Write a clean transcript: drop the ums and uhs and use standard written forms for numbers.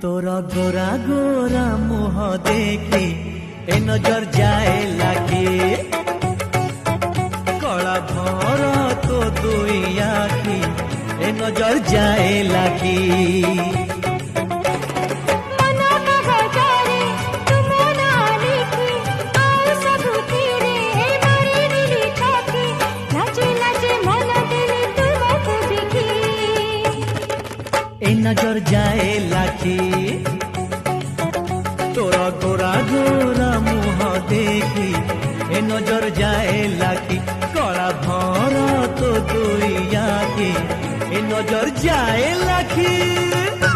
তোর গোরা গোরা মুহ দেখি এ নজর যায় লাগি কলা ভর তো দুই আখি এ নজর যায় লাগি नजर जाए लाखी तोरा गोरा गोरा मुह देखी ए नजर जाए लाखी कला भर तो दुई आखी ए नजर जाए लाखी।